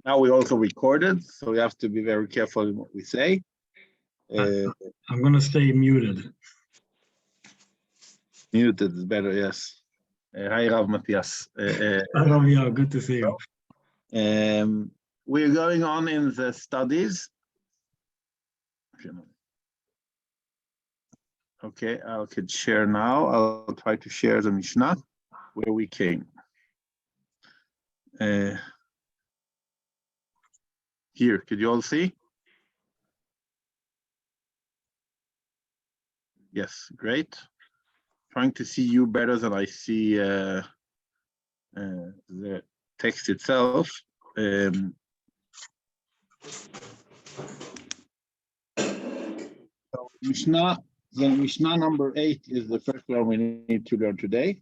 Now we also recorded, so we have to be very careful in what we say. I'm going to stay muted. Muted is better, yes. Hi, Rav Mattias. Rabbi, good to see you. We're going on in the studies. Okay, I could share now. I'll try to share the Mishnah where we came. Here, could you all see? Yes, great. Trying to see you better than I see the text itself. So Mishnah, the Mishnah number 8 is the first one we need to learn today,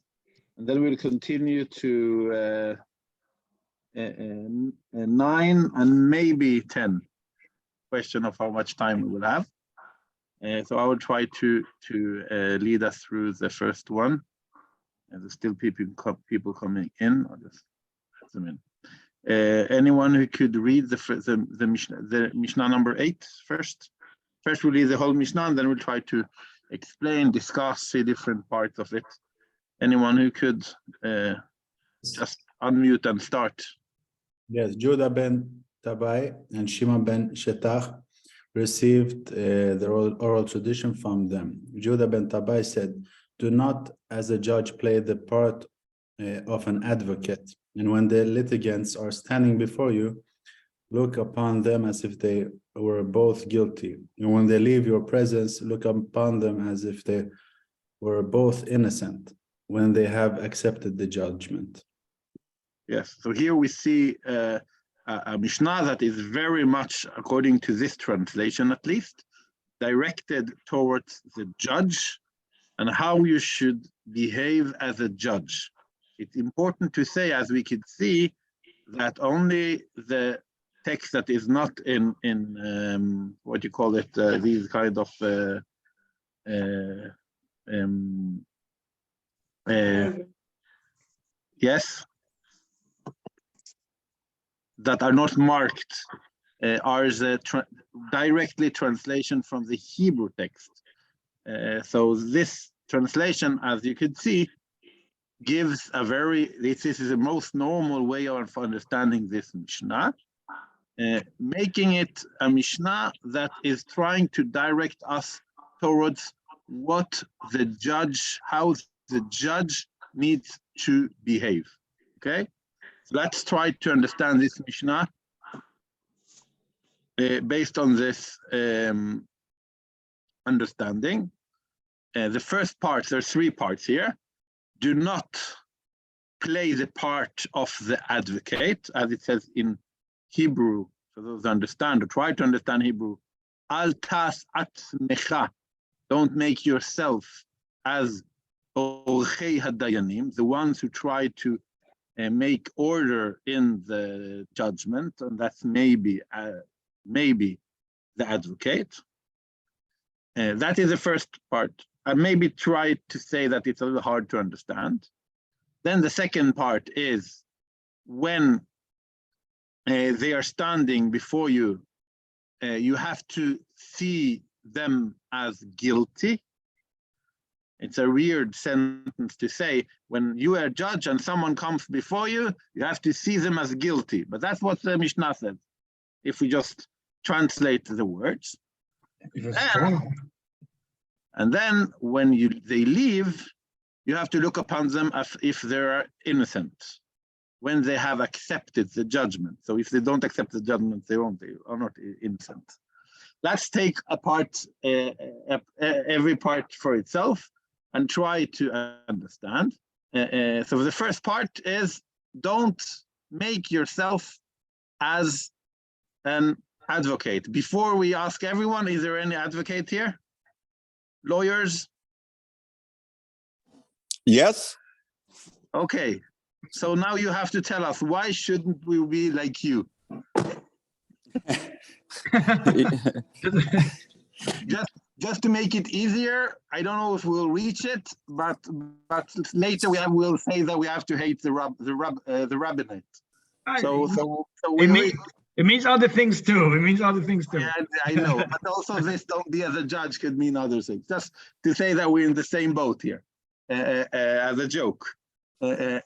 and then we'll continue to 9 and maybe 10. Question of how much time we will have. So I will try to lead us through the first one. And there's still people coming in. I'll just let them in. Anyone who could read the Mishnah number 8 first? First we'll read the whole Mishnah, and then we'll try to explain, discuss the different parts of it. Anyone who could just unmute and start. Yes, Judah ben Tabai and Shimon ben Shetach received the oral tradition from them. Judah ben Tabai said, "Do not, as a judge, play the part of an advocate. And when the litigants are standing before you, look upon them as if they were both guilty. And when they leave your presence, look upon them as if they were both innocent, when they have accepted the judgment." Yes, so here we see a Mishnah that is very much, according to this translation at least, directed towards the judge and how you should behave as a judge. It's important to say, as we could see, that only the text that is not in what you call it, these kind of yes, that are not marked are the directly translation from the Hebrew text. So this translation, as you could see, gives a this is the most normal way of understanding this Mishnah, making it a Mishnah that is trying to direct us towards what the judge, how the judge needs to behave. Okay, so let's try to understand this Mishnah based on this understanding. The first part, there's 3 parts here. Do not play the part of the advocate, as it says in Hebrew, for those who understand or try to understand Hebrew. Al tas atzmecha, don't make yourself as orchei hadayanim, the ones who try to make order in the judgment, and that's maybe the advocate. That is the first part. I maybe try to say that it's a little hard to understand. Then the second part is when they are standing before you, you have to see them as guilty. It's a weird sentence to say. When you are a judge and someone comes before you, you have to see them as guilty. But that's what the Mishnah said, if we just translate the words. And then when they leave, you have to look upon them as if they are innocent, when they have accepted the judgment. So if they don't accept the judgment, they are not innocent. Let's take apart every part for itself and try to understand. So the first part is, don't make yourself as an advocate. Before we ask everyone, is there any advocate here? Lawyers? Yes. Okay, so now you have to tell us, why shouldn't we be like you? Just to make it easier, I don't know if we'll reach it, but later we'll say that we have to hate the rabbinate. It means other things too. It means other things too. Yeah, I know, but also this "don't be as a judge" could mean other things. Just to say that we're in the same boat here, as a joke. But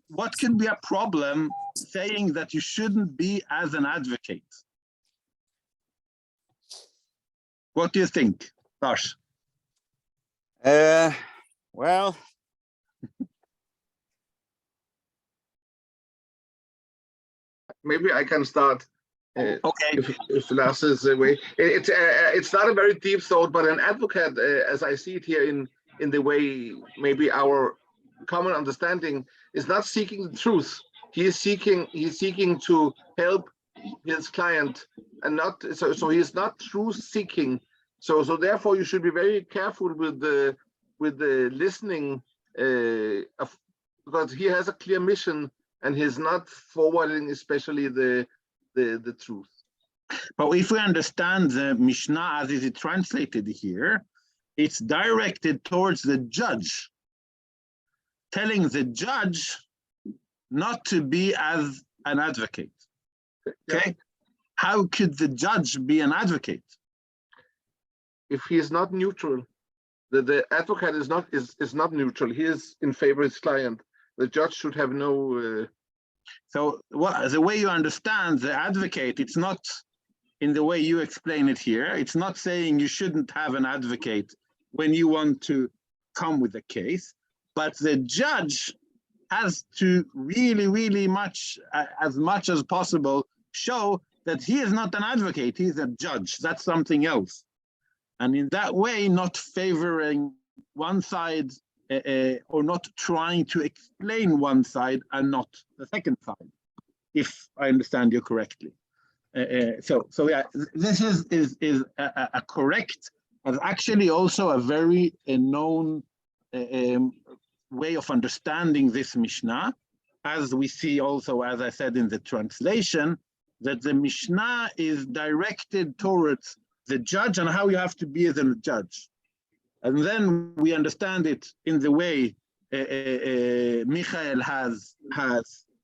what could be a problem saying that you shouldn't be as an advocate? What do you think, Lars? Well, maybe I can start. Okay. If Lars is away, it's not a very deep thought, but an advocate, as I see it here in the way maybe our common understanding, is not seeking the truth. He's seeking to help his client, and not so he is not truth seeking. So therefore you should be very careful with the listening, because he has a clear mission and he's not forwarding especially the truth. But if we understand the Mishnah as is translated here, it's directed towards the judge, telling the judge not to be as an advocate. Okay? Yeah. How could the judge be an advocate? If he is not neutral, the advocate is not neutral. He is in favor of his client. The judge should have no. So the way you understand the advocate, it's not in the way you explain it here. It's not saying you shouldn't have an advocate when you want to come with a case, but the judge has to really much as possible show that he is not an advocate, he's a judge. That's something else. And in that way, not favoring one side or not trying to explain one side and not the second side, if I understand you correctly. So yeah, this is a correct, and actually also a very known way of understanding this Mishnah, as we see also, as I said in the translation, that the Mishnah is directed towards the judge and how you have to be as a judge. And then we understand it in the way Michael has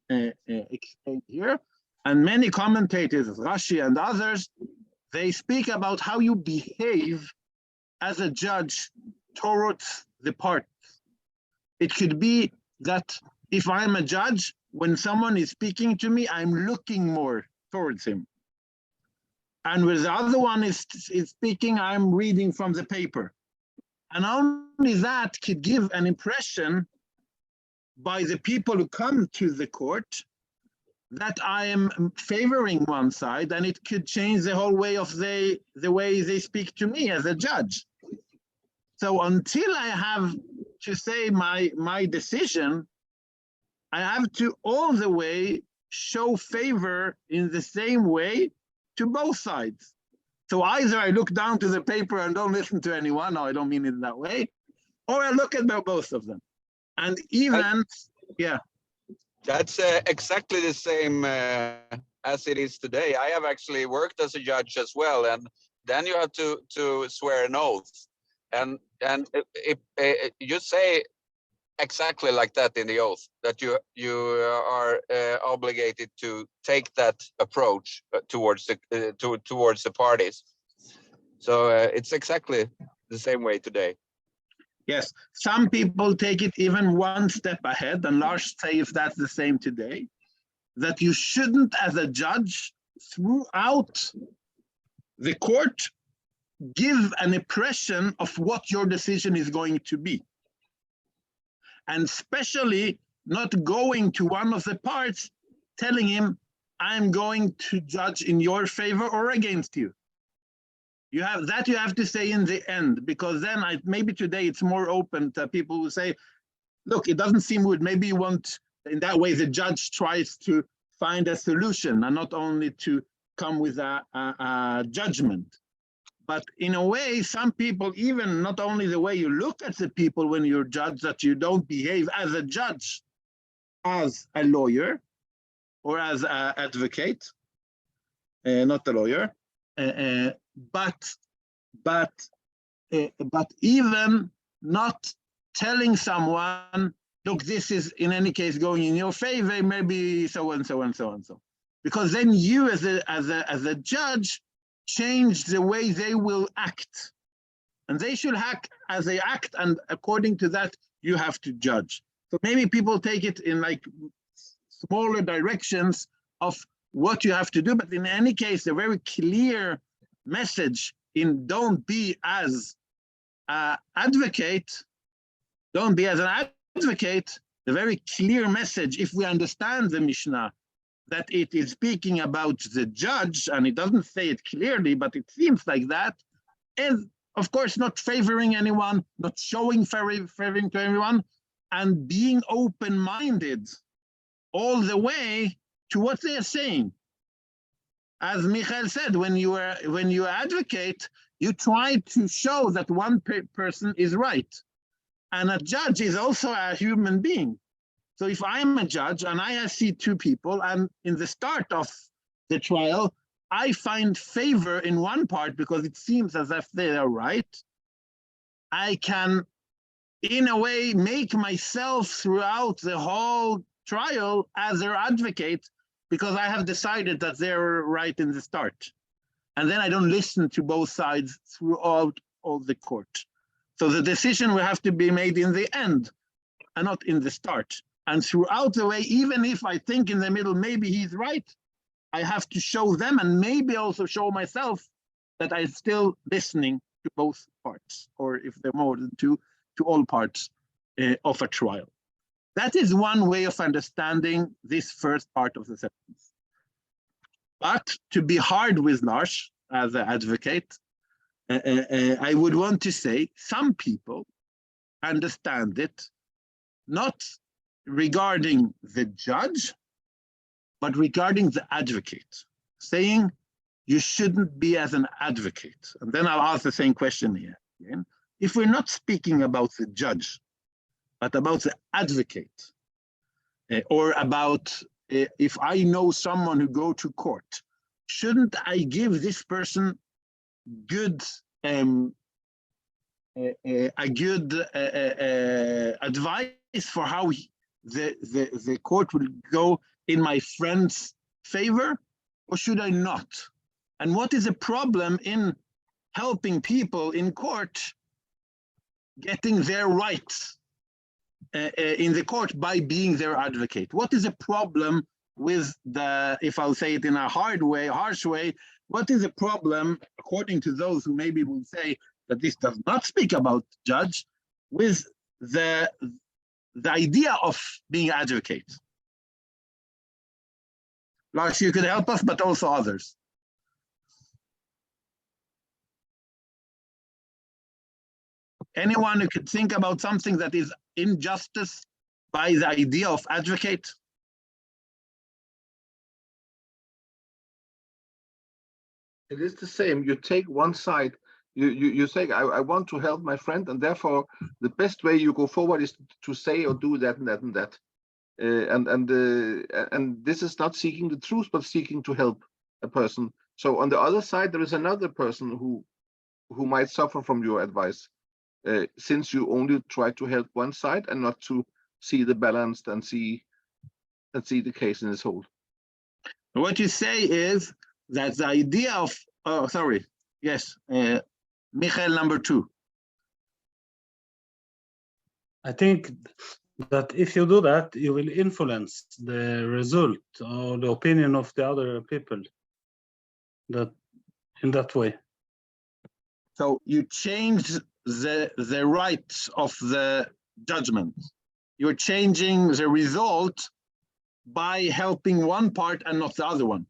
explained here. And many commentators, Rashi and others, they speak about how you behave as a judge towards the parties. It could be that if I'm a judge, when someone is speaking to me, I'm looking more towards him. And when the other one is speaking, I'm reading from the paper. And only that could give an impression by the people who come to the court that I am favoring one side, and it could change the whole way of the way they speak to me as a judge. So until I have to say my decision, I have to all the way show favor in the same way to both sides. So either I look down to the paper and don't listen to anyone, no, I don't mean it that way, or I look at both of them. And even, yeah. That's exactly the same as it is today. I have actually worked as a judge as well, and then you have to swear an oath, and if you say exactly like that in the oath, that you are obligated to take that approach towards the parties. So it's exactly the same way today. Yes, some people take it even one step ahead, and Lars say if that's the same today, that you shouldn't, as a judge, throughout the court, give an impression of what your decision is going to be. And especially not going to one of the parts, telling him, I'm going to judge in your favor or against you. You have to say in the end, because then maybe today it's more open to people who say, look, it doesn't seem good. Maybe you want, in that way, the judge tries to find a solution and not only to come with a judgment. But in a way, some people, even not only the way you look at the people when you're judged, that you don't behave as a judge, as a lawyer or as an advocate, not a lawyer, but even not telling someone look, this is in any case going in your favor, maybe so and so and so and so. Because then you as a judge change the way they will act. And they should act as they act, and according to that, you have to judge. So maybe people take it in like smaller directions of what you have to do, but in any case, a very clear message in don't be as an advocate, the very clear message, if we understand the Mishnah, that it is speaking about the judge, and it doesn't say it clearly, but it seems like that, is of course not favoring anyone, not showing favoring to everyone, and being open-minded all the way to what they are saying. As Michael said, when you advocate, you try to show that one person is right. And a judge is also a human being. So if I'm a judge and I see two people, and in the start of the trial, I find favor in one part because it seems as if they are right, I can, in a way, make myself throughout the whole trial as their advocate because I have decided that they're right in the start. And then I don't listen to both sides throughout all the court. So the decision will have to be made in the end and not in the start. And throughout the way, even if I think in the middle, maybe he's right, I have to show them and maybe also show myself that I'm still listening to both parts, or if they're more than two, to all parts of a trial. That is one way of understanding this first part of the sentence. But to be hard with Lars as an advocate, I would want to say some people understand it not regarding the judge, but regarding the advocate, saying you shouldn't be as an advocate. And then I'll ask the same question here again. If we're not speaking about the judge, but about the advocate, or about if I know someone who go to court, shouldn't I give this person good advice for how the court will go in my friend's favor, or should I not? And what is the problem in helping people in court getting their rights in the court by being their advocate? What is the problem with the, if I'll say it in a harsh way, what is the problem, according to those who maybe will say that this does not speak about judge, with the idea of being advocate? Lars, you could help us, but also others. Anyone who could think about something that is injustice by the idea of advocate? It is the same. You take one side. You say, I want to help my friend, and therefore the best way you go forward is to say or do that and that and that. And this is not seeking the truth, but seeking to help a person. So on the other side, there is another person who might suffer from your advice, since you only try to help one side and not to see the balance and see the case in its whole. What you say is that the idea of, oh, sorry, yes, Michael, number 2. I think that if you do that, you will influence the result or the opinion of the other people. That in that way. So you change the rights of the judgment. You're changing the result by helping one part and not the other one.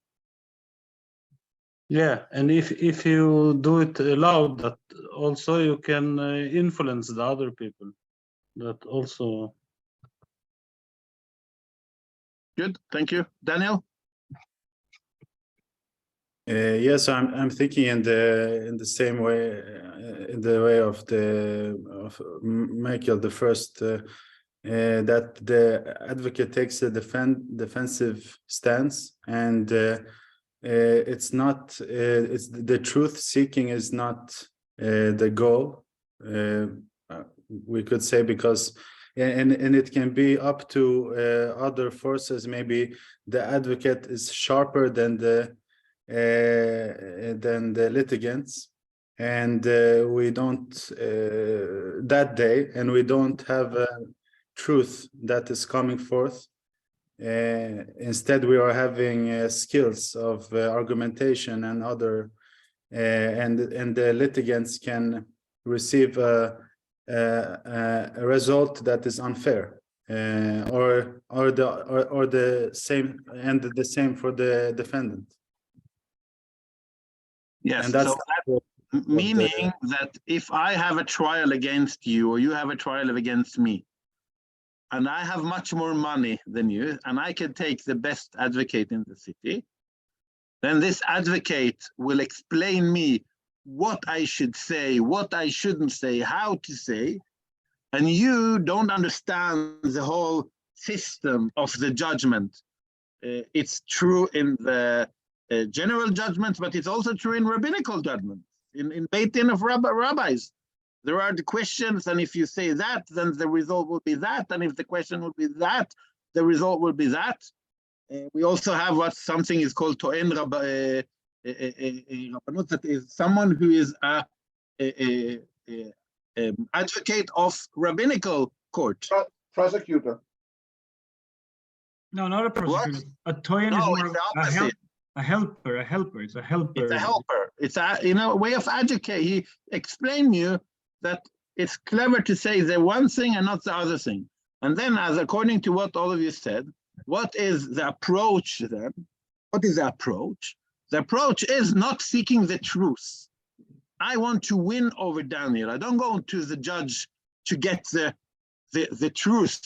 Yeah, and if you do it aloud, that also you can influence the other people. That also. Good, thank you, Daniel. Yes, I'm thinking in the same way, in the way of Michael, the first, that the advocate takes a defensive stance, and it's not, it's the truth seeking is not the goal. We could say, because and it can be up to other forces. Maybe the advocate is sharper than the litigants, and we don't that day, and we don't have truth that is coming forth. Instead, we are having skills of argumentation and other, and the litigants can receive a result that is unfair, or the same, and the same for the defendant. Yes, And that's so meaning that if I have a trial against you, or you have a trial against me, and I have much more money than you, and I can take the best advocate in the city, then this advocate will explain me what I should say, what I shouldn't say, how to say, and you don't understand the whole system of the judgment. It's true in the general judgment, but it's also true in rabbinical judgment, in Beit Din of rabbis. There are the questions, and if you say that, then the result will be that, and if the question will be that, the result will be that. We also have what something is called To'en Rabbanut, that is someone who is a advocate of rabbinical court. Prosecutor. No, not a prosecutor. A toyen is No, more it's the a opposite. helper. It's a helper. It's a helper. It's a way of educate. He explained you that it's clever to say the one thing and not the other thing. And then, as according to what all of you said, what is the approach then? What is the approach? The approach is not seeking the truth. I want to win over Daniel. I don't go to the judge to get the truth.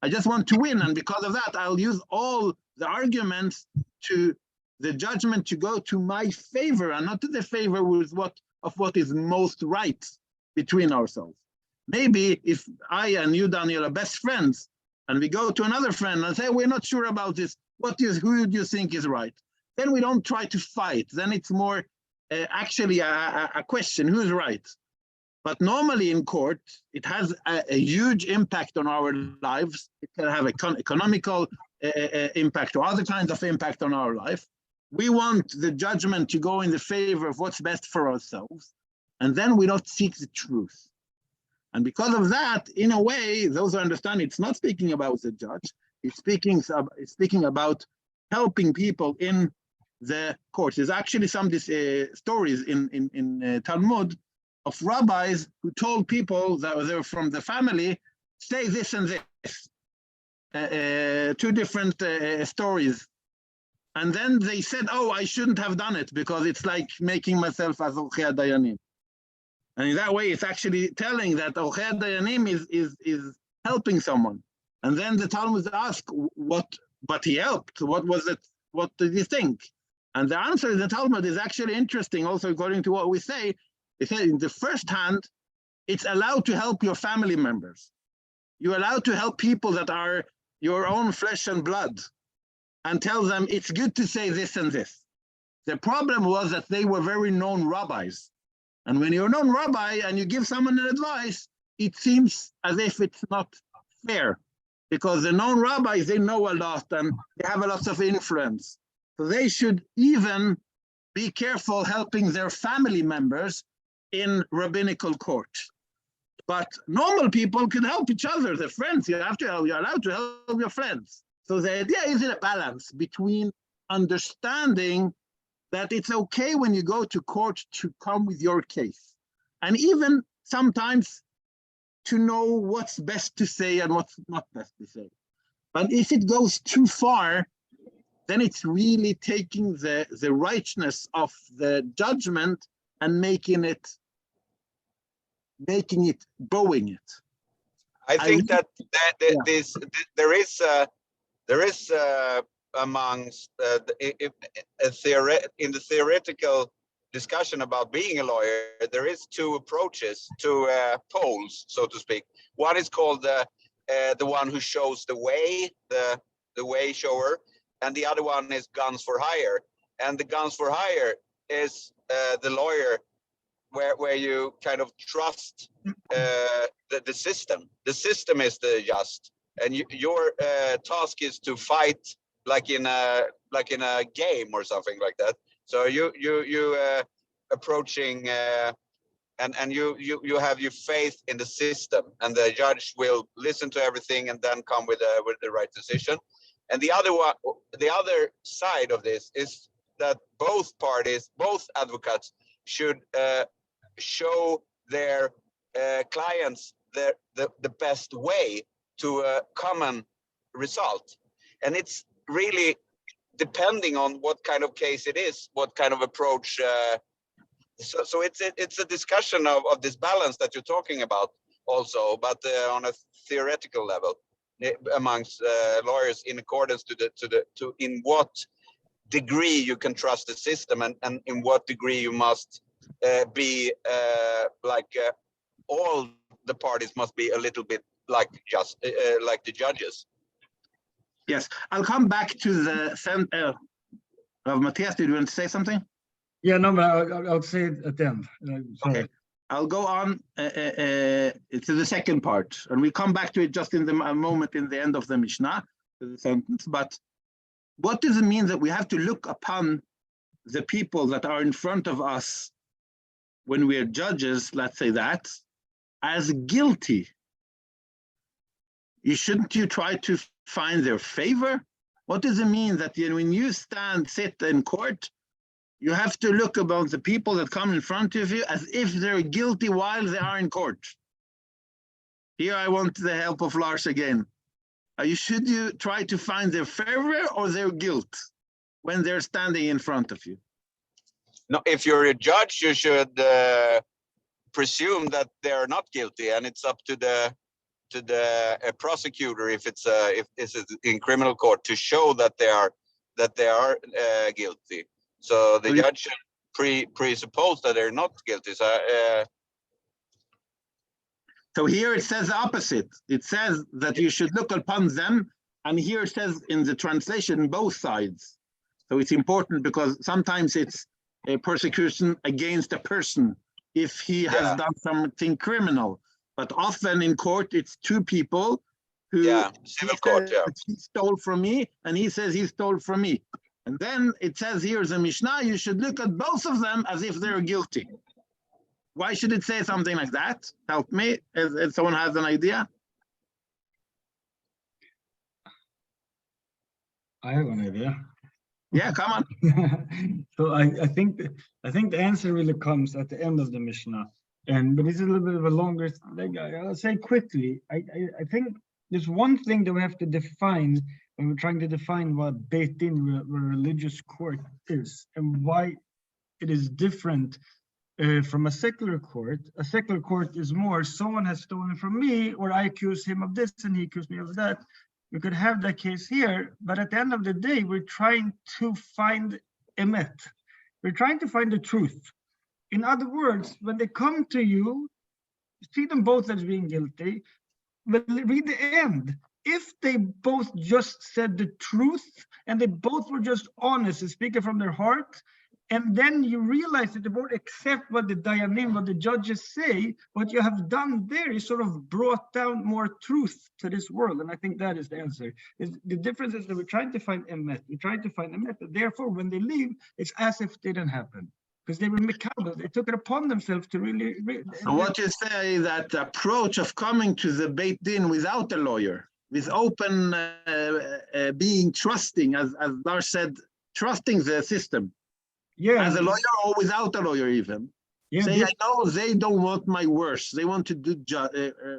I just want to win, and because of that, I'll use all the arguments to the judgment to go to my favor, and not to the favor with what is most right between ourselves. Maybe if I and you, Daniel, are best friends, and we go to another friend and say, we're not sure about this, who do you think is right? Then we don't try to fight. Then it's more actually a question, who's right? But normally in court, it has a huge impact on our lives. It can have economical impact or other kinds of impact on our life. We want the judgment to go in the favor of what's best for ourselves. And then we don't seek the truth. And because of that, in a way, those who understand, it's not speaking about the judge. It's speaking about helping people in the courts. There's actually some stories in Talmud of rabbis who told people that were from the family, say this and this. Two different stories. And then they said, oh, I shouldn't have done it because it's like making myself as Ochei Dayanim. And in that way, it's actually telling that Ochei Dayanim is helping someone. And then the Talmud asked, but he helped. What was it? What did he think? And the answer in the Talmud is actually interesting, also according to what we say. It said in the first hand, it's allowed to help your family members. You're allowed to help people that are your own flesh and blood and tell them it's good to say this and this. The problem was that they were very known rabbis. And when you're a known rabbi and you give someone an advice, it seems as if it's not fair because the known rabbis, they know a lot and they have a lot of influence. So they should even be careful helping their family members in rabbinical court. But normal people can help each other, their friends. You're allowed to help your friends. So the idea is in a balance between understanding that it's okay when you go to court to come with your case. And even sometimes to know what's best to say and what's not best to say. But if it goes too far, then it's really taking the righteousness of the judgment and making it, bowing it. I think that there is amongst in the theoretical discussion about being a lawyer, there is two approaches, two poles, so to speak. One is called the one who shows the way, the way shower, and the other one is guns for hire. And the guns for hire is the lawyer where you kind of trust the system. The system is the just, and your task is to fight like in a game or something like that. So you approaching and you have your faith in the system, and the judge will listen to everything and then come with the right decision. And the other side of this is that both parties, both advocates, should show their clients the best way to a common result. And it's really depending on what kind of case it is, what kind of approach. So it's a discussion of this balance that you're talking about also, but on a theoretical level amongst lawyers, in accordance to in what degree you can trust the system, and in what degree you must be all the parties must be a little bit like the judges. Yes, I'll come back to the Mattias, did you want to say something? Yeah, no, but I'll say it at the end. Sorry. Okay, I'll go on to the second part, and we come back to it just in a moment in the end of the Mishnah, the sentence. But what does it mean that we have to look upon the people that are in front of us when we are judges, let's say that, as guilty? Shouldn't you try to find their favor? What does it mean that when you sit in court, you have to look about the people that come in front of you as if they're guilty while they are in court? Here I want the help of Lars again. Should you try to find their favor or their guilt when they're standing in front of you? No, if you're a judge, you should presume that they're not guilty, and it's up to the prosecutor, if it's in criminal court, to show that they are guilty. So the judge should presuppose that they're not guilty. So here it says the opposite. It says that you should look upon them, and here it says in the translation both sides. So it's important because sometimes it's a persecution against a person if he has done something criminal, but often in court it's two people who civil court, he stole from me, and he says he stole from me. And then it says here in the Mishnah, you should look at both of them as if they're guilty. Why should it say something like that? Help me, if someone has an idea. I have an idea. Yeah, come on. So I think the answer really comes at the end of the Mishnah, but it's a little bit of a longer. I'll say quickly. I think there's one thing that we have to define when we're trying to define what Beit Din, religious court, is, and why it is different from a secular court. A secular court is more, someone has stolen from me, or I accuse him of this and he accused me of that. We could have that case here, but at the end of the day, we're trying to find emet. We're trying to find the truth. In other words, when they come to you, see them both as being guilty, but read the end. If they both just said the truth and they both were just honest and speaking from their heart, and then you realize that they both accept what the dayanim, what the judges say, what you have done there is sort of brought down more truth to this world. And I think that is the answer. The difference is that we're trying to find emet. We're trying to find emet. Therefore, when they leave, it's as if it didn't happen. Because they were mikabel. They took it upon themselves to really... So what you say, that approach of coming to the Beit Din without a lawyer, with open being trusting, as Lars said, trusting the system. Yeah, as a lawyer or without a lawyer even. Yeah, Say, I know they don't want my worst. They want to do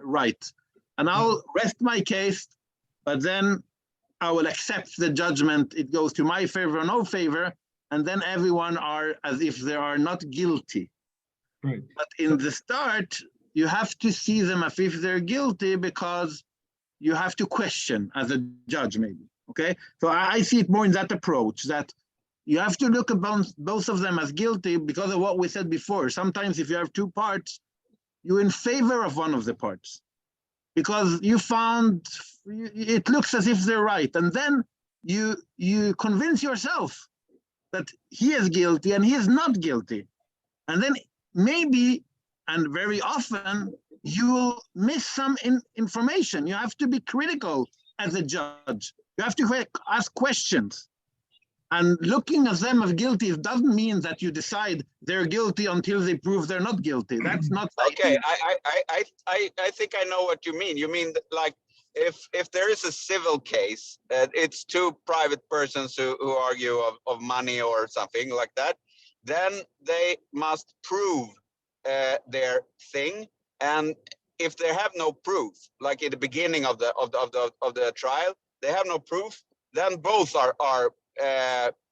right. And I'll rest my case, but then I will accept the judgment. It goes to my favor or no favor. And then everyone are as if they are not guilty. Right. But in the start, you have to see them as if they're guilty, because you have to question as a judge, maybe. Okay. So I see it more in that approach, that you have to look upon both of them as guilty because of what we said before. Sometimes if you have two parts, you're in favor of one of the parts because you found it looks as if they're right. And then you convince yourself that he is guilty and he is not guilty. And then maybe, and very often, you'll miss some information. You have to be critical as a judge. You have to ask questions. And looking at them as guilty doesn't mean that you decide they're guilty until they prove they're not guilty. That's not Okay, I think I know what you mean. You mean like if there is a civil case, it's two private persons who argue of money or something like that, then they must prove their thing. And if they have no proof, like in the beginning of the trial, they have no proof, then both are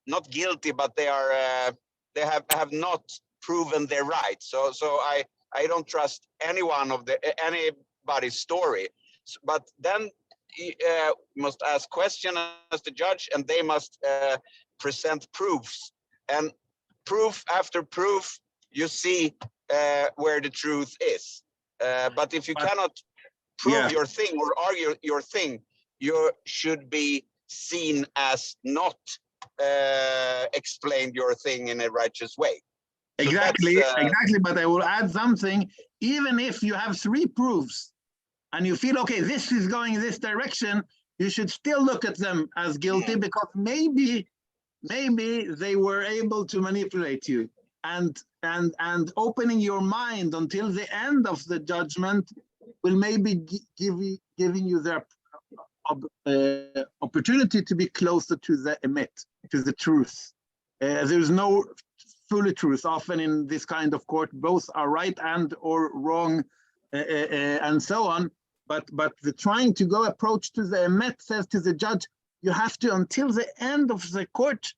not guilty, but they have not proven their right. So I don't trust anybody's story. But then you must ask questions as the judge, and they must present proofs. And proof after proof, you see where the truth is. But if you cannot prove your thing or argue your thing, you should be seen as not explained your thing in a righteous way. So exactly. But I will add something. Even if you have 3 proofs and you feel, okay, this is going in this direction, you should still look at them as guilty, because maybe they were able to manipulate you, and opening your mind until the end of the judgment will maybe giving you the opportunity to be closer to the emet, to the truth. There's no fully truth. Often in this kind of court, both are right and or wrong, and so on. But the trying to go approach to the emet says to the judge, you have to, until the end of the court,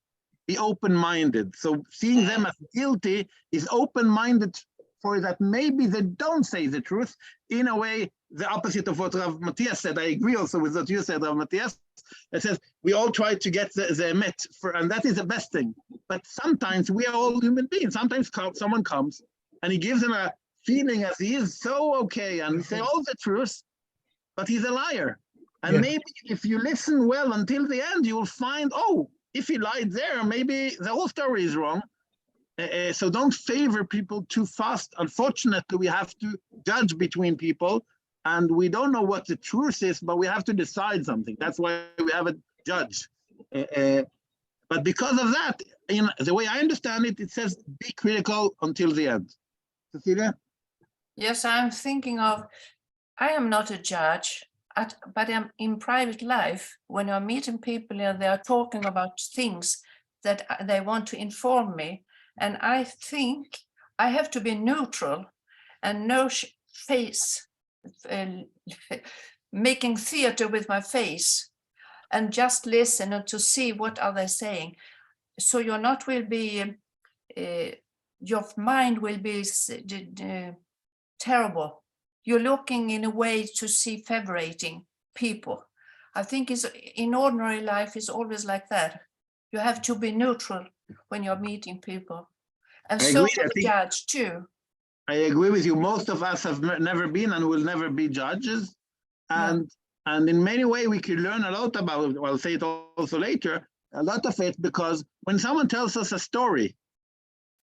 be open-minded. So seeing them as guilty is open-minded for that maybe they don't say the truth. In a way, the opposite of what Rav Mattias said. I agree also with what you said, Rav Mattias. It says we all try to get the emet, and that is the best thing. But sometimes we are all human beings. Sometimes someone comes and he gives them a feeling as he is so okay, and he say all the truth, but he's a liar. And maybe if you listen well until the end, you will find, oh, if he lied there, maybe the whole story is wrong. So don't favor people too fast. Unfortunately, we have to judge between people, and we don't know what the truth is, but we have to decide something. That's why we have a judge. But because of that, the way I understand it, it says be critical until the end. Cecilia? Yes, I'm thinking of, I am not a judge, but I'm in private life, when I'm meeting people and they are talking about things that they want to inform me. And I think I have to be neutral and no face, making theater with my face, and just listen and to see what are they saying. So your mind will be terrible. You're looking in a way to see favorating people. I think in ordinary life is always like that. You have to be neutral when you're meeting people. And so for the judge too. I agree with you. Most of us have never been and will never be judges. And in many ways we could learn a lot about it. I'll say it also later, a lot of it, because when someone tells us a story,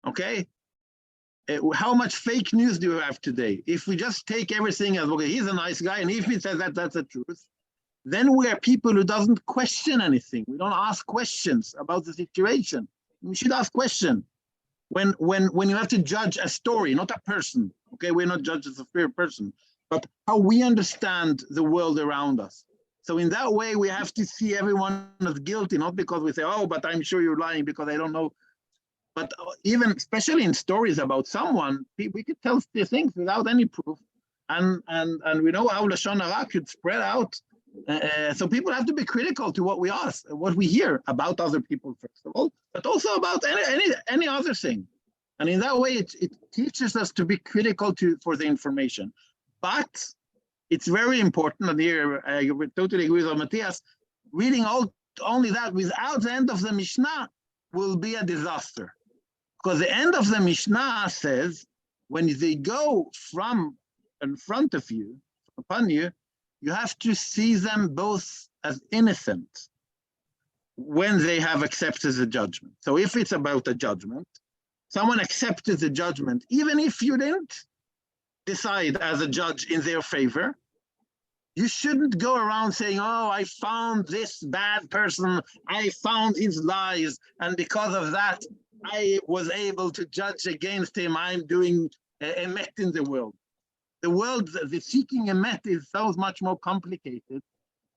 okay, how much fake news do you have today? If we just take everything as, okay, he's a nice guy, and if he says that, that's the truth, then we are people who doesn't question anything. We don't ask questions about the situation. We should ask questions. When you have to judge a story, not a person, okay, we're not judges of a person, but how we understand the world around us. So in that way, we have to see everyone as guilty, not because we say, oh, but I'm sure you're lying because I don't know. But even, especially in stories about someone, we could tell these things without any proof. And we know how Lashon Hara could spread out. So people have to be critical to what we ask, what we hear about other people, first of all, but also about any other thing. And in that way, it teaches us to be critical for the information. But it's very important, and here I totally agree with Mattias, reading only that without the end of the Mishnah will be a disaster. Because the end of the Mishnah says, when they go from in front of you, upon you, you have to see them both as innocent when they have accepted the judgment. So if it's about a judgment, someone accepted the judgment, even if you didn't decide as a judge in their favor, you shouldn't go around saying, oh, I found this bad person, I found his lies, and because of that, I was able to judge against him. I'm doing emet in the world. The world, the seeking emet is so much more complicated,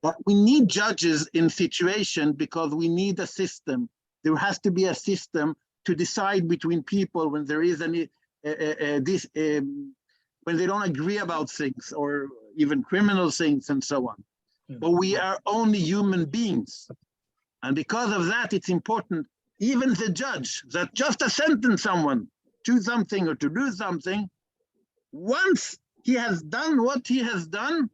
but we need judges in situation because we need a system. There has to be a system to decide between people when there is any, when they don't agree about things or even criminal things and so on. But we are only human beings. And because of that, it's important, even the judge that just to sentence someone to something or to do something, once he has done what he has done,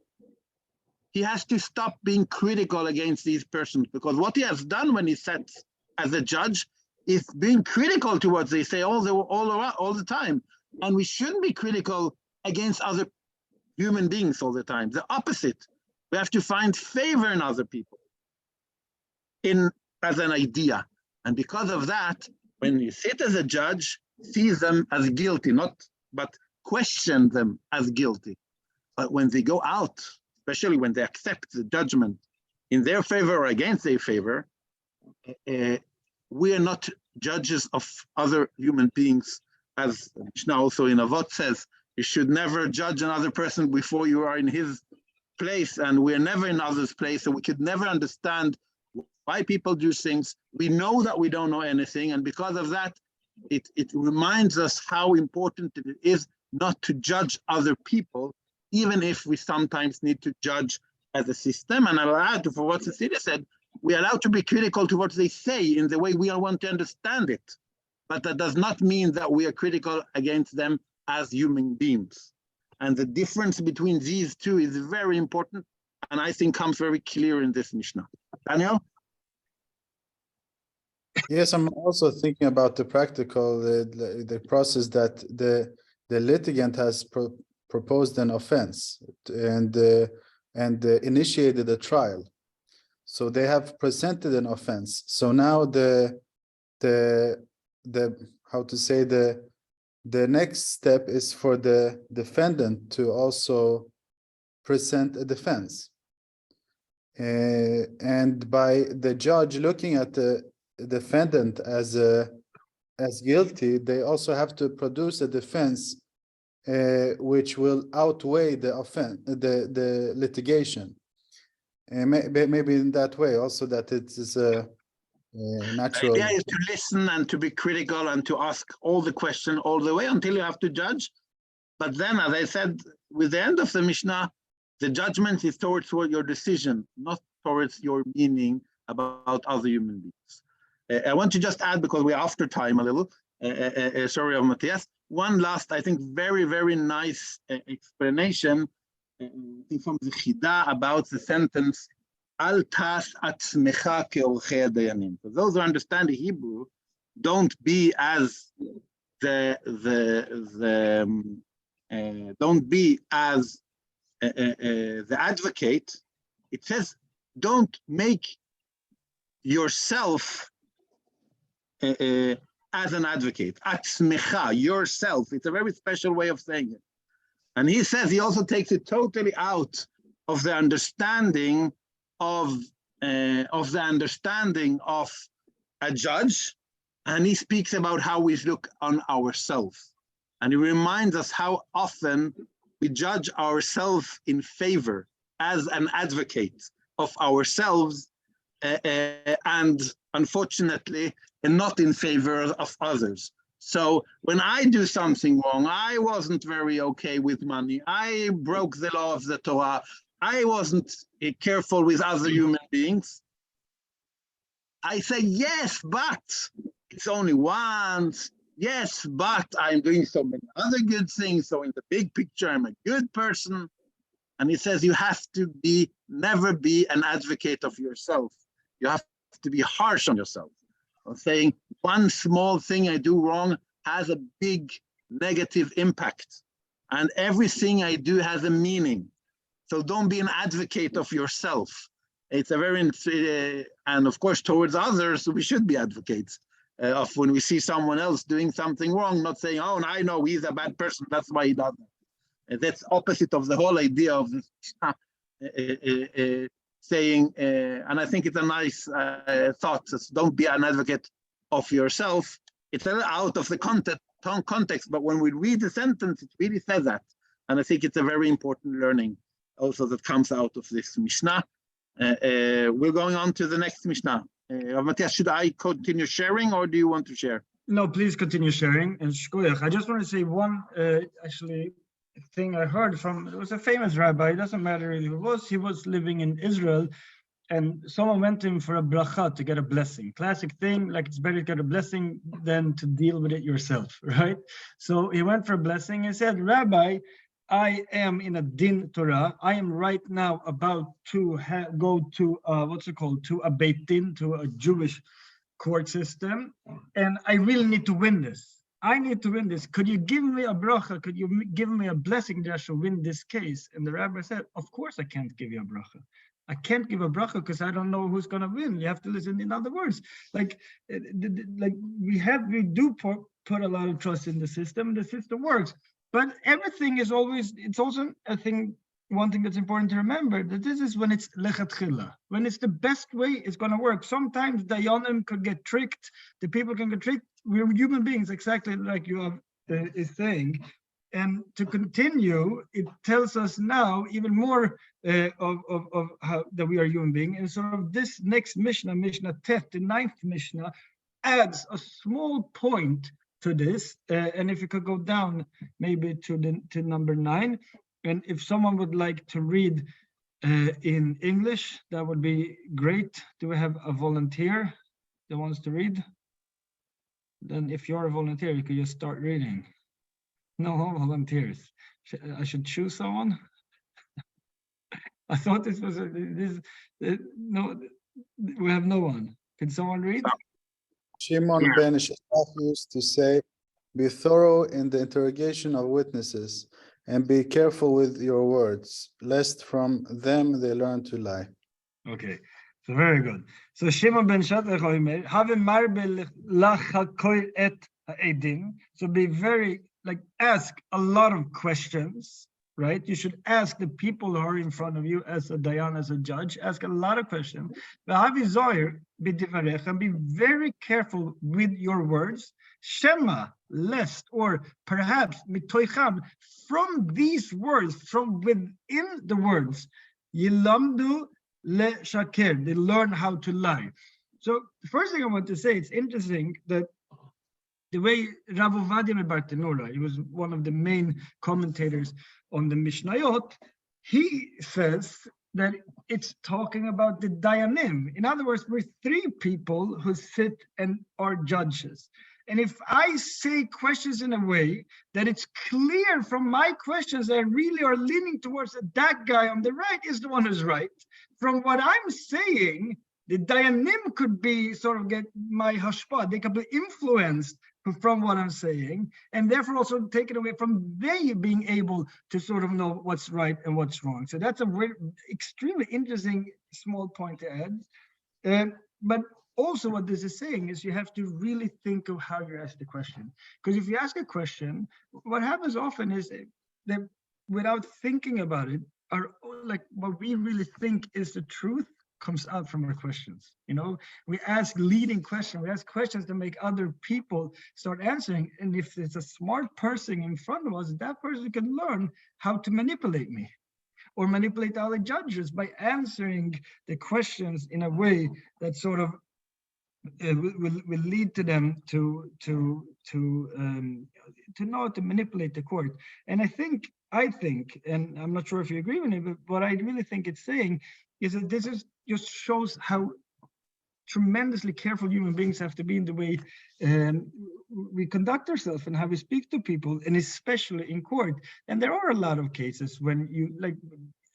he has to stop being critical against these persons, because what he has done when he sits as a judge is being critical to what they say all the time. And we shouldn't be critical against other human beings all the time. The opposite. We have to find favor in other people as an idea. And because of that, when you sit as a judge, see them as guilty, but question them as guilty. But when they go out, especially when they accept the judgment in their favor or against their favor, we are not judges of other human beings, as Mishna also in Avot says, you should never judge another person before you are in his place, and we're never in others' place, so we could never understand why people do things. We know that we don't know anything, and because of that, it reminds us how important it is not to judge other people, even if we sometimes need to judge as a system. And I'll add for what Cecilia said, we're allowed to be critical to what they say in the way we want to understand it. But that does not mean that we are critical against them as human beings. And the difference between these two is very important, and I think comes very clear in this Mishnah. Daniel? Yes, I'm also thinking about the practical, the process that the litigant has proposed an offense and initiated a trial. So they have presented an offense. So now the next step is for the defendant to also present a defense. And by the judge looking at the defendant as guilty, they also have to produce a defense which will outweigh the offense, the litigation. And maybe in that way also that it is a natural. The idea is to listen and to be critical and to ask all the questions all the way until you have to judge. But then, as I said, with the end of the Mishnah, the judgment is towards your decision, not towards your meaning about other human beings. I want to just add, because we're after time a little, sorry of Mattias, one last, I think, very, very nice explanation from the Chida about the sentence, Al tas atzmecha keorchei hadayanim. For those who understand the Hebrew, don't be as the advocate. It says, don't make yourself as an advocate. Atzmecha, yourself. It's a very special way of saying it. And he says he also takes it totally out of the understanding of a judge, and he speaks about how we look on ourselves. And he reminds us how often we judge ourselves in favor as an advocate of ourselves, and unfortunately, not in favor of others. So when I do something wrong, I wasn't very okay with money, I broke the law of the Torah, I wasn't careful with other human beings, I say, yes, but it's only once. Yes, but I'm doing so many other good things. So in the big picture, I'm a good person. And he says, you have to never be an advocate of yourself. You have to be harsh on yourself. I'm saying one small thing I do wrong has a big negative impact. And everything I do has a meaning. So don't be an advocate of yourself. It's a very, and of course, towards others, we should be advocates. of when we see someone else doing something wrong, not saying, oh, I know he's a bad person, that's why he does it. That's opposite of the whole idea of this saying, and I think it's a nice thought, don't be an advocate of yourself. It's out of the context, but when we read the sentence, it really says that. And I think it's a very important learning also that comes out of this Mishnah. We're going on to the next Mishnah. Mattias, should I continue sharing or do you want to share? No, please continue sharing. And shkoyach, I just want to say one actually thing I heard from, it was a famous rabbi, it doesn't matter really who it was, he was living in Israel, and someone went to him for a bracha to get a blessing. Classic thing, like it's better to get a blessing than to deal with it yourself, right? So he went for a blessing and said, Rabbi, I am in a din Torah. I am right now about to go to, to a Beit Din, to a Jewish court system, and I really need to win this. I need to win this. Could you give me a bracha? Could you give me a blessing that I should win this case? And the rabbi said, of course I can't give you a bracha. I can't give a bracha because I don't know who's going to win. You have to listen. In other words, like we do put a lot of trust in the system. The system works, but everything is always. It's also a thing. One thing that's important to remember that this is when it's lechatchila. When it's the best way, it's going to work. Sometimes dayanim could get tricked. The people can get tricked. We're human beings, exactly like Joav is saying. And to continue, it tells us now even more of how that we are human beings. And sort of this next Mishnah, Mishnah Tet, the 9th Mishnah, adds a small point to this. And if you could go down maybe to number 9, and if someone would like to read in English, that would be great. Do we have a volunteer that wants to read? Then if you're a volunteer, you could just start reading. No volunteers. I should choose someone. I thought this was no. We have no one. Can someone read? Shimon ben Shetach used to say, "Be thorough in the interrogation of witnesses, and be careful with your words, lest from them they learn to lie." Okay, so very good. So Shimon ben Shetach omer, have marbe lachakoy et ha'edim. So be very, ask a lot of questions, right? You should ask the people who are in front of you as a dayan, as a judge, ask a lot of questions. And be very careful with your words. Shema, lest, or perhaps mitoicham, from these words, from within the words, yilamdu le shaker, they learn how to lie. So the first thing I want to say, it's interesting that the way Rav Ovadia Bartenura, he was one of the main commentators on the Mishnayot, he says that it's talking about the Dayanim. In other words, we're 3 people who sit and are judges. And if I say questions in a way that it's clear from my questions that I really are leaning towards that guy on the right is the one who's right, from what I'm saying, the Dayanim could be sort of get my hashpah, they could be influenced from what I'm saying, and therefore also taken away from they being able to sort of know what's right and what's wrong. So that's a very extremely interesting small point to add. But also what this is saying is you have to really think of how you ask the question. Because if you ask a question, what happens often is that without thinking about it, what we really think is the truth comes out from our questions. We ask leading questions, we ask questions to make other people start answering. And if there's a smart person in front of us, that person can learn how to manipulate me or manipulate other judges by answering the questions in a way that sort of will lead to them to know how to manipulate the court. And I think, and I'm not sure if you agree with me, but what I really think it's saying is that this is just shows how tremendously careful human beings have to be in the way we conduct ourselves and how we speak to people, and especially in court. And there are a lot of cases when you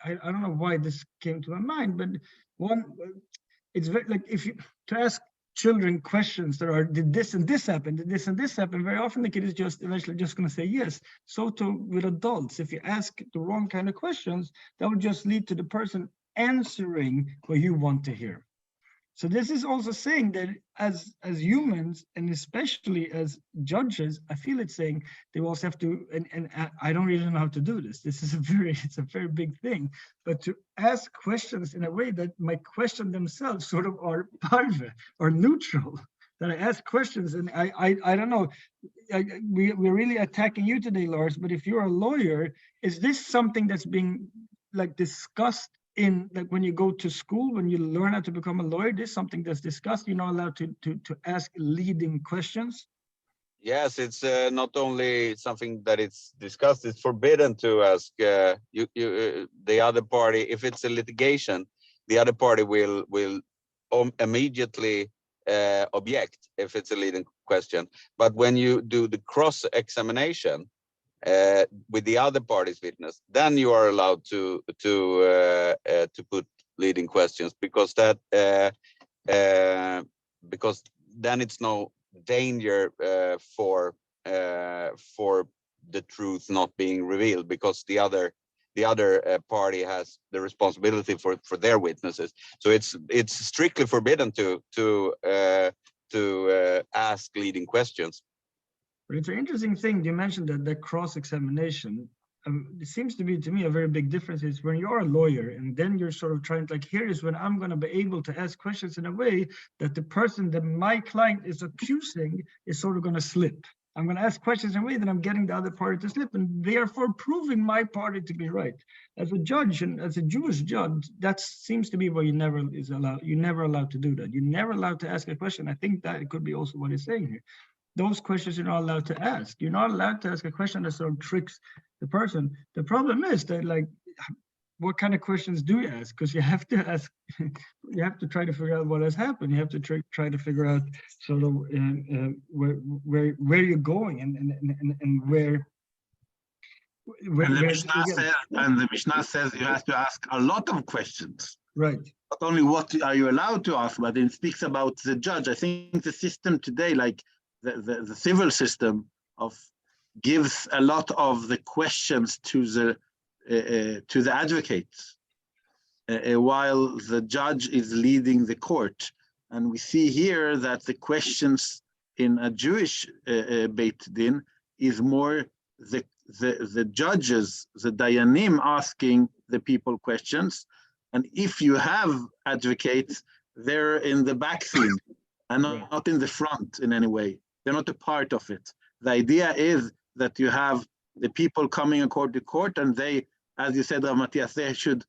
I don't know why this came to my mind, but it's very if you to ask children questions that are, did this and this happen, did this and this happen, very often the kid is just eventually just going to say yes. So too with adults, if you ask the wrong kind of questions, that would just lead to the person answering what you want to hear. So this is also saying that as humans, and especially as judges, I feel it's saying they also have to, and I don't really know how to do this. This is it's a very big thing, but to ask questions in a way that my question themselves sort of are parve or neutral. That I ask questions, and I don't know. We're really attacking you today, Lars. But if you're a lawyer, is this something that's being like discussed in, like, when you go to school, when you learn how to become a lawyer? This is something that's discussed. You're not allowed to ask leading questions. Yes, it's not only something that it's discussed, it's forbidden to ask the other party. If it's a litigation, the other party will immediately object if it's a leading question. But when you do the cross-examination with the other party's witness, then you are allowed to put leading questions, because that because then it's no danger for the truth not being revealed, because the other party has the responsibility for their witnesses. So it's strictly forbidden to ask leading questions. But it's an interesting thing you mentioned, that the cross-examination. It seems to be, to me, a very big difference is when you're a lawyer and then you're sort of trying to, like, here is when I'm going to be able to ask questions in a way that the person that my client is accusing is sort of going to slip. I'm going to ask questions in a way that I'm getting the other party to slip, and therefore proving my party to be right. As a judge, and as a Jewish judge, that seems to be what you're never allowed to do that. You're never allowed to ask a question. I think that it could be also what he's saying here. Those questions you're not allowed to ask. You're not allowed to ask a question that sort of tricks the person. The problem is that, like, what kind of questions do you ask? Because you have to ask, you have to try to figure out what has happened. You have to try to figure out sort of where you're going and where. And the Mishnah says you have to ask a lot of questions. Right. Not only what are you allowed to ask, but it speaks about the judge. I think the system today, like the civil system, gives a lot of the questions to the advocates, while the judge is leading the court. And we see here that the questions in a Jewish Beit Din is more the judges, the Dayanim, asking the people questions. And if you have advocates, they're in the back scene and not in the front in any way. They're not a part of it. The idea is that you have the people coming court to court, and they, as you said, Mattias, they should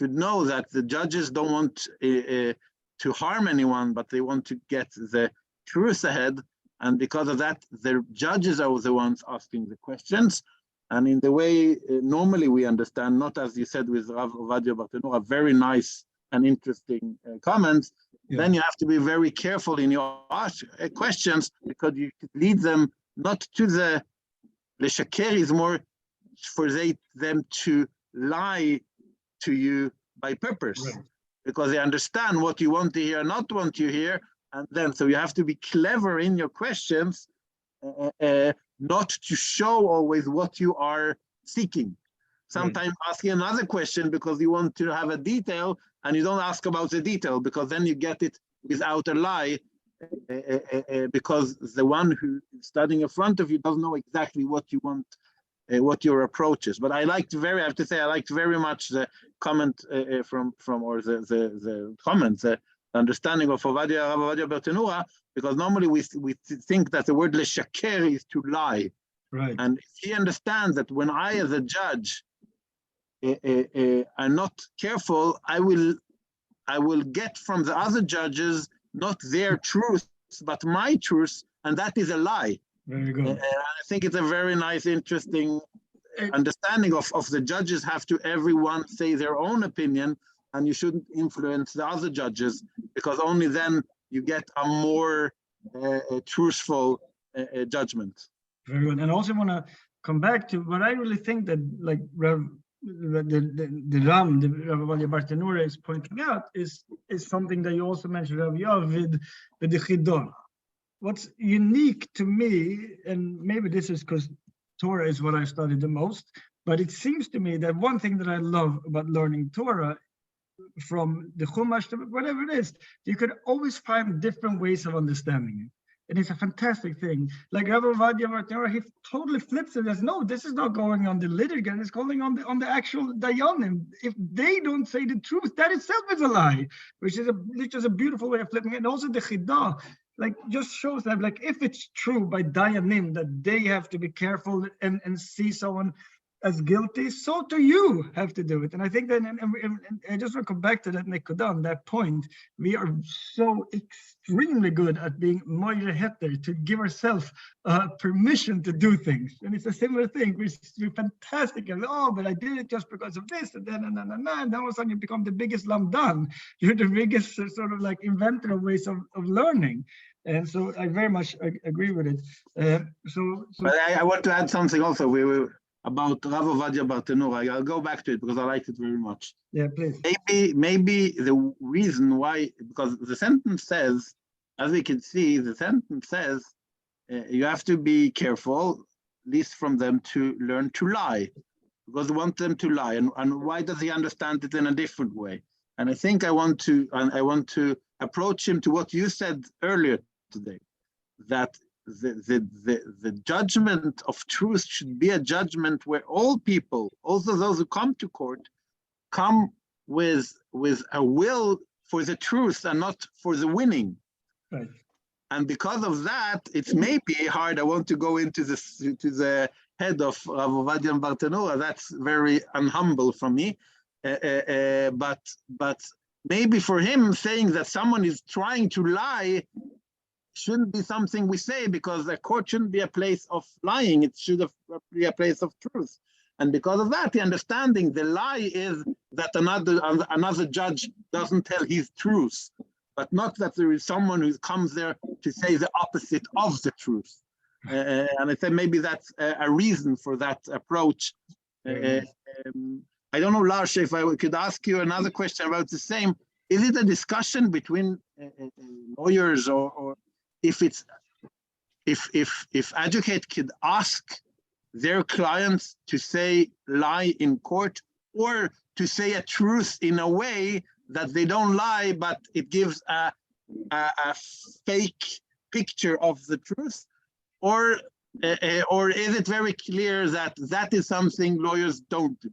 know that the judges don't want to harm anyone, but they want to get the truth ahead. And because of that, the judges are the ones asking the questions. And in the way normally we understand, not as you said with Rav Ovadia Bartenura, very nice and interesting comments, then you have to be very careful in your questions, because you could lead them not to the shaker, is more for them to lie to you by purpose, because they understand what you want to hear, not want to hear. And then, so you have to be clever in your questions, not to show always what you are seeking. Sometimes asking another question because you want to have a detail, and you don't ask about the detail, because then you get it without a lie, because the one who is studying in front of you doesn't know exactly what you want, what your approach is. But I liked very much the comment or the comments, the understanding of Rav Ovadia Bartenura, because normally we think that the word leshaker is to lie. Right. And if he understands that when I, as a judge, am not careful, I will get from the other judges not their truth, but my truth, and that is a lie. Very good. I think it's a very nice, interesting understanding of the judges have to everyone say their own opinion, and you shouldn't influence the other judges, because only then you get a more truthful judgment. Very good. And I also want to come back to what I really think that, like, the Ram, the Rav Ovadia Bartenura is pointing out is something that you also mentioned, Rav Joav, with the Chidon. What's unique to me, and maybe this is because Torah is what I studied the most, but it seems to me that one thing that I love about learning Torah from the Chumash to whatever it is, you could always find different ways of understanding it. And it's a fantastic thing. Like Rabbi Avot, he totally flips it as, no, this is not going on the liturgy, it's going on the actual dayanim. If they don't say the truth, that itself is a lie, which is a beautiful way of flipping it. And also the chidah, like, just shows that, like, if it's true by dayanim that they have to be careful and see someone as guilty, so do you have to do it. And I think that, and I just want to come back to that Nekudan, that point, we are so extremely good at being moire heter, to give ourselves permission to do things. And it's a similar thing. We're fantastic. And, oh, but I did it just because of this, and then, and then all of a sudden you become the biggest lamdan. You're the biggest sort of like inventor of ways of learning. And so I very much agree with it. But I want to add something also. About Rav Ovadia Bartenura. I'll go back to it because I liked it very much. Yeah, please. Maybe the reason why, because the sentence says, as we can see, the sentence says you have to be careful, at least from them, to learn to lie, because we want them to lie. And why does he understand it in a different way? And I think I want to approach him to what you said earlier today, that the judgment of truth should be a judgment where all people, also those who come to court, come with a will for the truth and not for the winning. Right. And because of that, it's maybe hard. I want to go into this to the head of Rav Ovadia Bartenura. That's very unhumble from me. But maybe for him, saying that someone is trying to lie shouldn't be something we say, because the court shouldn't be a place of lying. It should be a place of truth. And because of that, the understanding, the lie is that another judge doesn't tell his truth, but not that there is someone who comes there to say the opposite of the truth. And I said maybe that's a reason for that approach. I don't know, Lars, if I could ask you another question about the same. Is it a discussion between lawyers, or if advocate could ask their clients to say lie in court, or to say a truth in a way that they don't lie, but it gives a fake picture of the truth, or is it very clear that that is something lawyers don't do?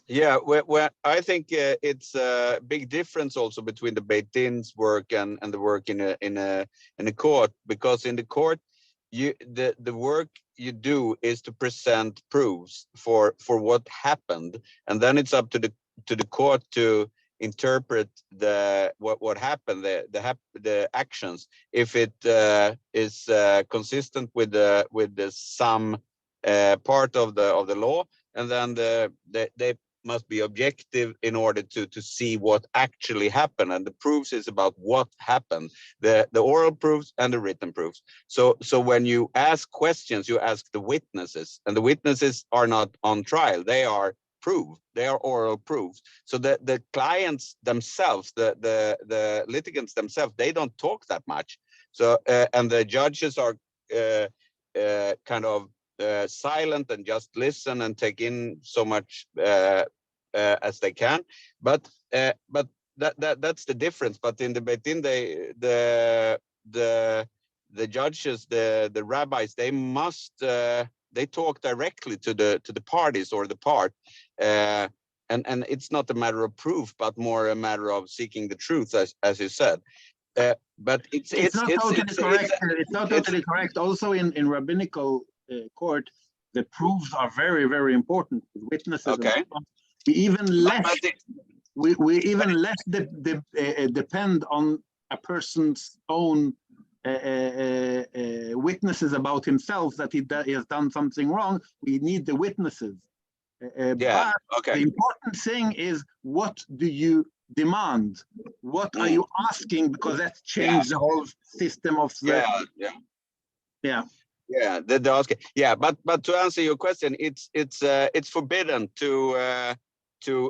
Yeah, well, I think it's a big difference also between the Beit Din's work and the work in a court, because in the court, the work you do is to present proofs for what happened, and then it's up to the court to interpret what happened, the actions, if it is consistent with some part of the law, and then they must be objective in order to see what actually happened, and the proofs is about what happened, the oral proofs and the written proofs. So when you ask questions, you ask the witnesses, and the witnesses are not on trial, they are proof, they are oral proofs. So the clients themselves, the litigants themselves, they don't talk that much. So and the judges are kind of silent and just listen and take in so much as they can, but that's the difference. But in the Beit Din, the judges, the rabbis, they must they talk directly to the parties or the part, and it's not a matter of proof, but more a matter of seeking the truth, as you said. But it's not totally correct. It's not totally correct. Also in rabbinical court, the proofs are very, very important. Witnesses. Okay. We even less depend on a person's own witnesses about himself that he has done something wrong. We need the witnesses. Yeah. Okay. The important thing is, what do you demand? What are you asking? Because that's changed the whole system of the. Yeah. The asking. Yeah, but to answer your question, it's forbidden to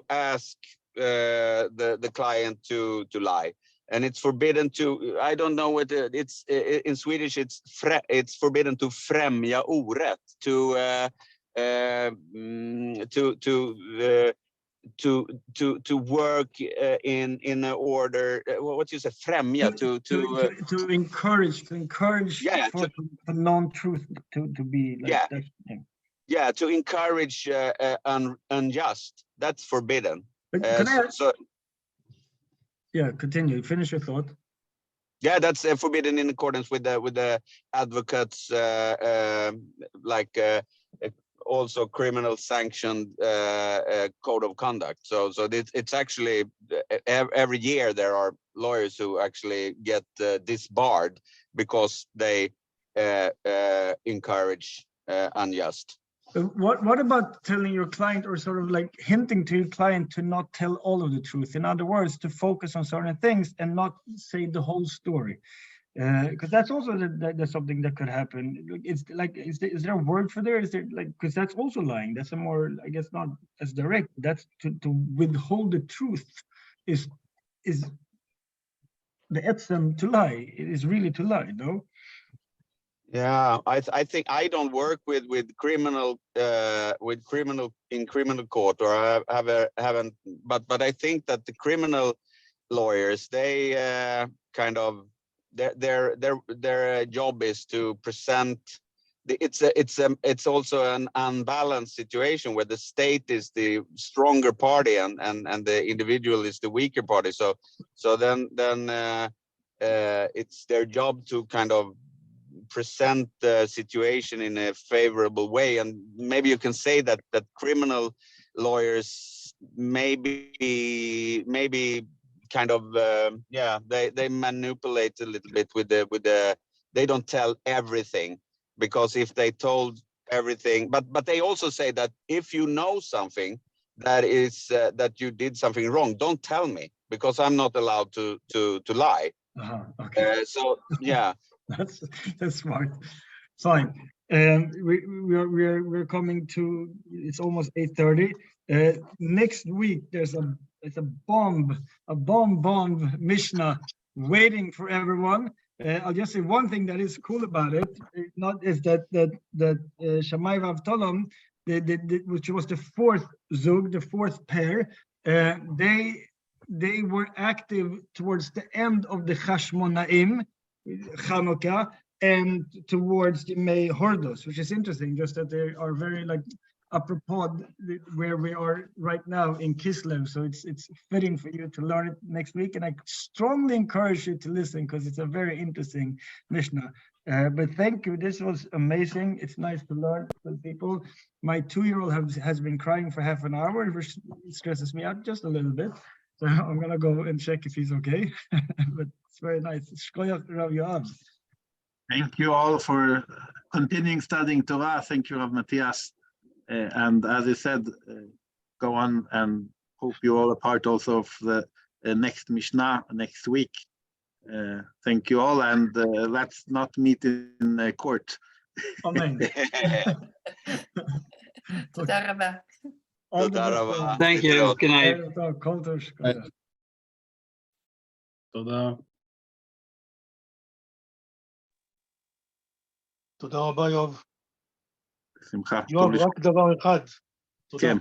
ask the client to lie, and it's forbidden to, I don't know what it's in Swedish, it's forbidden to främja orätt, to to work in an order. What you say, främja, to encourage Yeah, for the non-truth to be like Yeah. that. yeah, to encourage unjust. That's forbidden. But can I, So yeah, continue. Finish your thought. yeah, that's forbidden in accordance with the advocates, also criminal sanctioned code of conduct. So it's actually every year there are lawyers who actually get disbarred because they encourage unjust. What about telling your client, or sort of like hinting to your client to not tell all of the truth? In other words, to focus on certain things and not say the whole story. Because that's also that's something that could happen. It's like, is there a word for there? Is there like, because that's also lying. That's a more, I guess, not as direct. That's to withhold the truth is the etzem to lie. It is really to lie, no? Yeah, I think I don't work with criminal in criminal court, or I haven't. But I think that the criminal lawyers, they kind of their job is to present. It's also an unbalanced situation where the state is the stronger party and the individual is the weaker party. So then it's their job to kind of present the situation in a favorable way. And maybe you can say that criminal lawyers maybe kind of they manipulate a little bit with the they don't tell everything, because if they told everything, but they also say that if you know something that is that you did something wrong, don't tell me, because I'm not allowed to lie. Okay. So yeah. That's smart. Fine. We're coming to, it's almost 8:30. Next week there's a bomb Mishna waiting for everyone. I'll just say one thing that is cool about it. Is that Shammai Vavtolam, which was the fourth zug, the fourth pair, they were active towards the end of the Chashmonaim, Chanukah, and towards the May Hordos, which is interesting, just that they are very like apropos where we are right now in Kislev. So it's fitting for you to learn it next week. And I strongly encourage you to listen, because it's a very interesting Mishnah. But thank you. This was amazing. It's nice to learn with people. My 2-year-old has been crying for half an hour, which stresses me out just a little bit. So I'm going to go and check if he's okay. But it's very nice. Shkoyach Rav Joav. Thank you all for continuing studying Torah. Thank you, Rav Mattias. And as I said, go on, and hope you all are part also of the next Mishnah next week. Thank you all, and let's not meet in court. Amen. תודה רבה. תודה רבה. Thank you. Good night. תודה. תודה רבה, יואב. בשמחה. יואב, רק דבר אחד. תודה. כן.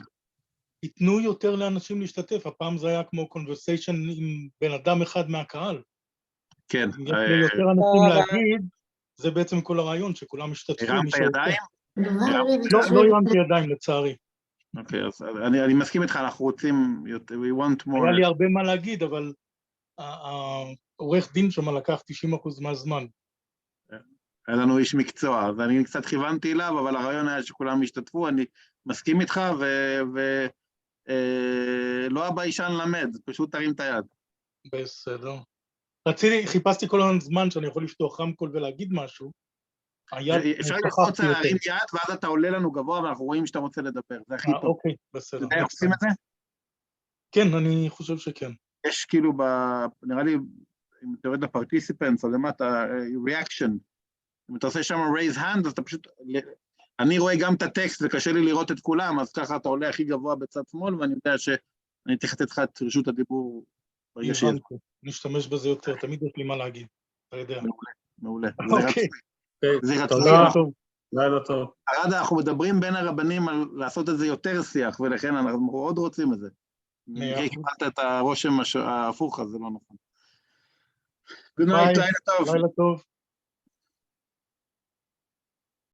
ייתנו יותר לאנשים להשתתף. הפעם זה היה כמו conversation עם בן אדם אחד מהקהל. כן. אם יש לו יותר אנשים להגיד, זה בעצם כל הרעיון, שכולם משתתפים. הרמת ידיים? לא הרמתי ידיים, לצערי. אוקיי, אז אני מסכים איתך, אנחנו רוצים, we want more. היה לי הרבה מה להגיד, אבל העורך דין שם לקח 90% מהזמן. היה לנו איש מקצוע, אז אני קצת כיוונתי אליו, אבל הרעיון היה שכולם ישתתפו, אני מסכים איתך, ולא הביישן למד, פשוט תרים את היד. בסדר. חיפשתי כל הזמן שאני יכול לפתוח רמקול ולהגיד משהו. אפשר ללחוץ להרים יד, ואז אתה עולה לנו גבוה, ואנחנו רואים שאתה רוצה לדבר, זה הכי טוב. אוקיי, בסדר. אתה יודע איך עושים את זה? כן, אני חושב שכן. יש כאילו, נראה לי, אם אתה יורד לפרטיסיפנטס, או למטה, reaction, אם אתה עושה שם raise hand, אז אתה פשוט, אני רואה גם את הטקסט, וקשה לי לראות את כולם, אז ככה אתה עולה הכי גבוה בצד שמאל, ואני יודע שאני תחת איתך את רשות הדיבור. נשתמש בזה יותר, תמיד יש לי מה להגיד, אתה יודע. מעולה. אוקיי. תודה. לילה טוב. אנחנו מדברים בין הרבנים על לעשות את זה יותר שיח, ולכן אנחנו מאוד רוצים את זה. במקרה אחוז. קיבלת את הרושם ההפוך, אז זה לא נכון. Good night, ביי, לילה טוב. לילה טוב.